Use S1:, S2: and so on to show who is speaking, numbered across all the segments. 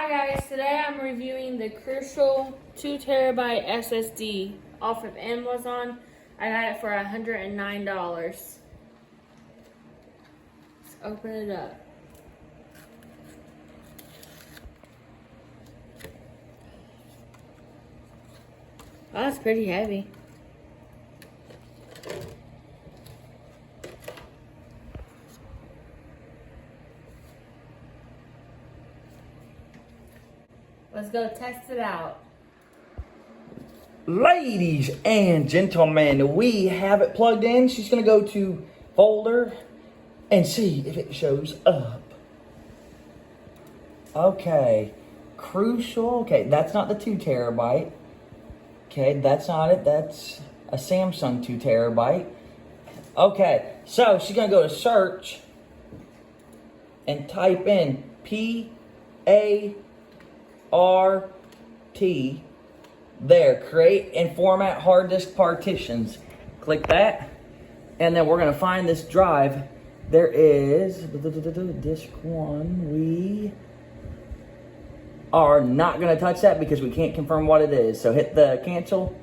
S1: Hi guys, today I'm reviewing the Crucial 2TB SSD off of Amazon. I got it for $109. Let's open it up. Oh, that's pretty heavy. Let's go test it out.
S2: Ladies and gentlemen, we have it plugged in. She's going to go to folder and see if it shows up. Okay, Crucial. Okay, that's not the 2TB. Okay, that's not it. That's a Samsung 2TB. Okay, so she's going to go to search and type in PART. There, create and format hard disk partitions. Click that, and then we're gonna find this drive. There is disk 1. We are not gonna touch that because we can't confirm what it is. So hit the cancel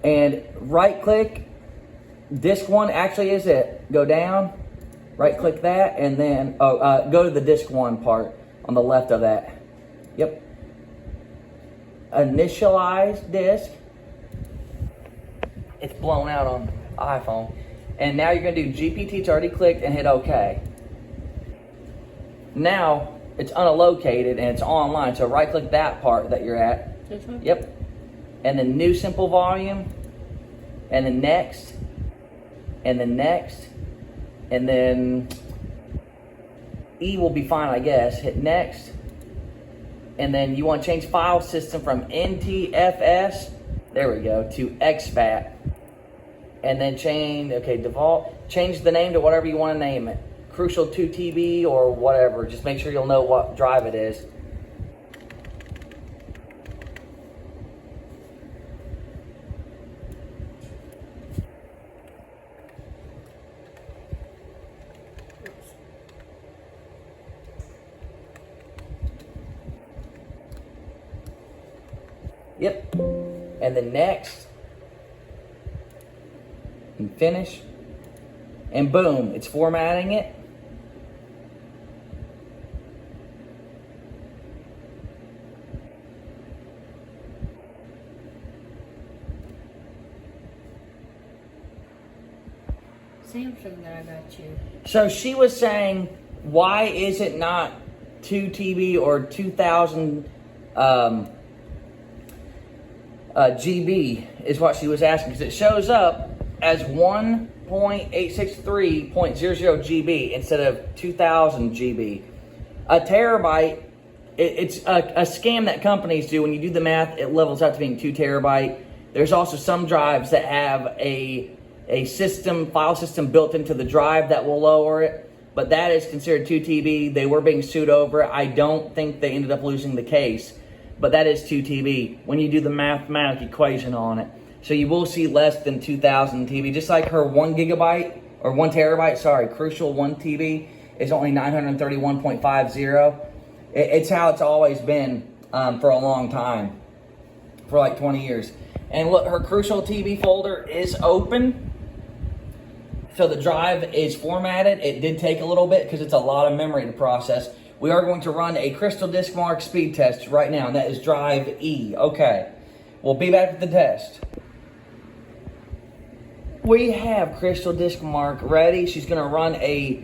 S2: and right click. Disk 1 actually is it. Go down, right click that, and then go to the disk 1 part on the left of that. Yep. Initialize disk. It's blown out on iPhone. And now you're going to do GPT. It's already clicked, and hit OK. Now it's unallocated and it's online. So right click that part that you're at.
S1: This one?
S2: Yep. And then new simple volume. And then next. And then next. And then E will be fine, I guess. Hit next. And then you want to change file system from NTFS, there we go, to exFAT. And then change the name to whatever you want to name it. Crucial 2TB or whatever. Just make sure you'll know what drive it is. Yep, and then next, and finish, and boom, it's formatting it.
S1: Samsung that I got you.
S2: So she was saying, why is it not 2 TB or 2000 GB is what she was asking, because it shows up as 1.863.00 GB instead of 2000 GB. A terabyte, it's a scam that companies do. When you do the math, it levels out to being 2 TB. There's also some drives that have a file system built into the drive that will lower it, but that is considered 2 TB. They were being sued over it. I don't think they ended up losing the case. But that is 2 TB when you do the mathematical equation on it. So you will see less than 2000 TB, just like her 1 TB, sorry, Crucial 1 TB is only 931.50. It's how it's always been for a long time, for like 20 years. And look, her Crucial TB folder is open. So the drive is formatted. It did take a little bit because it's a lot of memory to process. We are going to run a Crystal Disk Mark speed test right now, and that is drive E. Okay, we'll be back with the test. We have Crystal Disk Mark ready. She's going to run a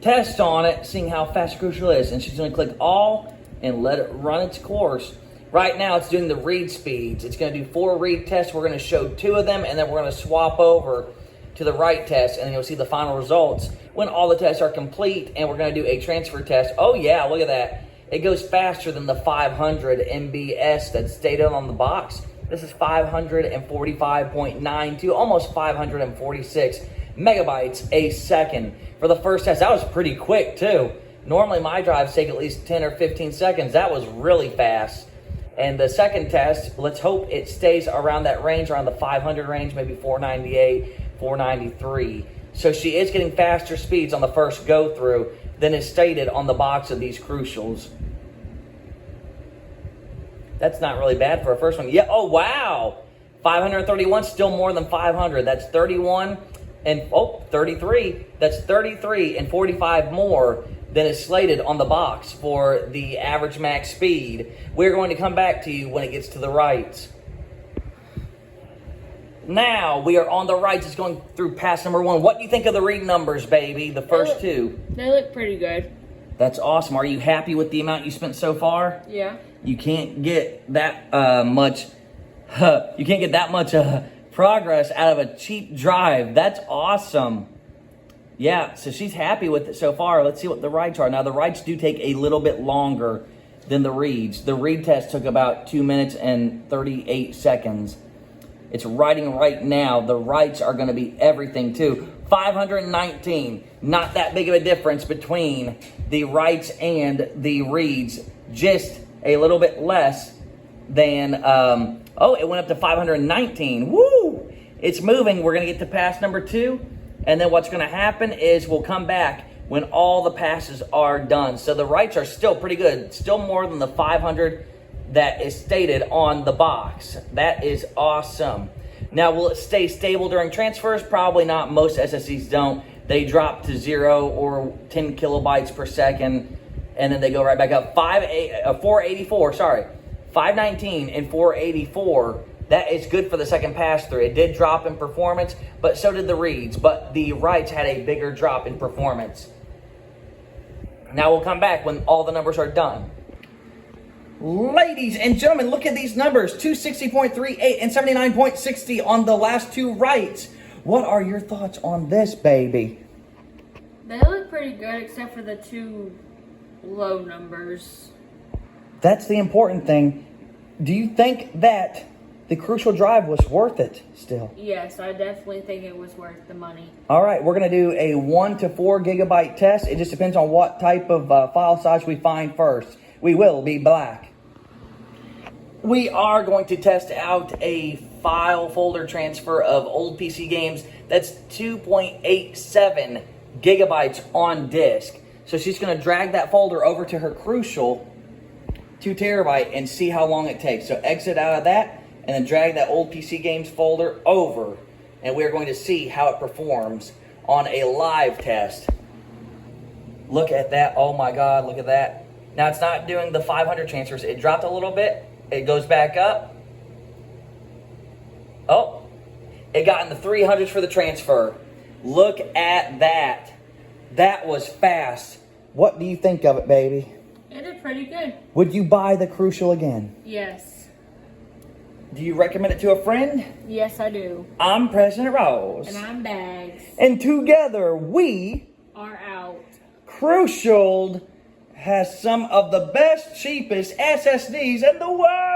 S2: test on it, seeing how fast Crucial is, and she's going to click all and let it run its course. Right now, it's doing the read speeds. It's going to do 4 read tests. We're going to show 2 of them, and then we're going to swap over to the write test, and then you'll see the final results when all the tests are complete. And we're going to do a transfer test. Oh yeah, look at that. It goes faster than the 500 MBS that's stated on the box. This is 545.92, almost 546 megabytes a second for the first test. That was pretty quick too. Normally my drives take at least 10 or 15 seconds. That was really fast. And the second test, let's hope it stays around that range, around the 500 range, maybe 498, 493. So she is getting faster speeds on the first go through than is stated on the box of these Crucials. That's not really bad for a first one. Yeah, oh wow. 531, still more than 500. That's 31 and 33. That's 33 and 45 more than is slated on the box for the average max speed. We're going to come back to you when it gets to the writes. Now we are on the writes. It's going through pass number 1. What do you think of the read numbers, baby? The first two.
S1: They look pretty good.
S2: That's awesome. Are you happy with the amount you spent so far?
S1: Yeah.
S2: You can't get that much. You can't get that much progress out of a cheap drive. That's awesome. Yeah, so she's happy with it so far. Let's see what the writes are. Now, the writes do take a little bit longer than the reads. The read test took about 2 minutes and 38 seconds. It's writing right now. The writes are going to be everything, too. 519. Not that big of a difference between the writes and the reads. Just a little bit less than... it went up to 519. Woo! It's moving. We're going to get to pass number 2. And then what's going to happen is we'll come back when all the passes are done. So the writes are still pretty good. Still more than the 500 that is stated on the box. That is awesome. Now, will it stay stable during transfers? Probably not. Most SSDs don't. They drop to 0 or 10 kilobytes per second, and then they go right back up. 519 and 484. That is good for the second pass through. It did drop in performance, but so did the reads. But the writes had a bigger drop in performance. Now we'll come back when all the numbers are done. Ladies and gentlemen, look at these numbers. 260.38 and 79.60 on the last two writes. What are your thoughts on this, baby?
S1: They look pretty good, except for the 2 low numbers.
S2: That's the important thing. Do you think that the Crucial drive was worth it still?
S1: Yes, I definitely think it was worth the money.
S2: All right, we're going to do a 1 to 4 gigabyte test. It just depends on what type of file size we find first. We will be black. We are going to test out a file folder transfer of old PC games. That's 2.87 gigabytes on disk. So she's going to drag that folder over to her Crucial 2 terabyte and see how long it takes. So exit out of that and then drag that old PC games folder over, and we're going to see how it performs on a live test. Look at that. Oh my God, look at that. Now it's not doing the 500 transfers. It dropped a little bit. It goes back up. Oh, it got in the 300s for the transfer. Look at that. That was fast. What do you think of it, baby?
S1: It did pretty good.
S2: Would you buy the Crucial again?
S1: Yes.
S2: Do you recommend it to a friend?
S1: Yes, I do.
S2: I'm President Rose.
S1: And I'm Bags.
S2: And together we
S1: are out.
S2: Crucial has some of the best, cheapest SSDs in the world.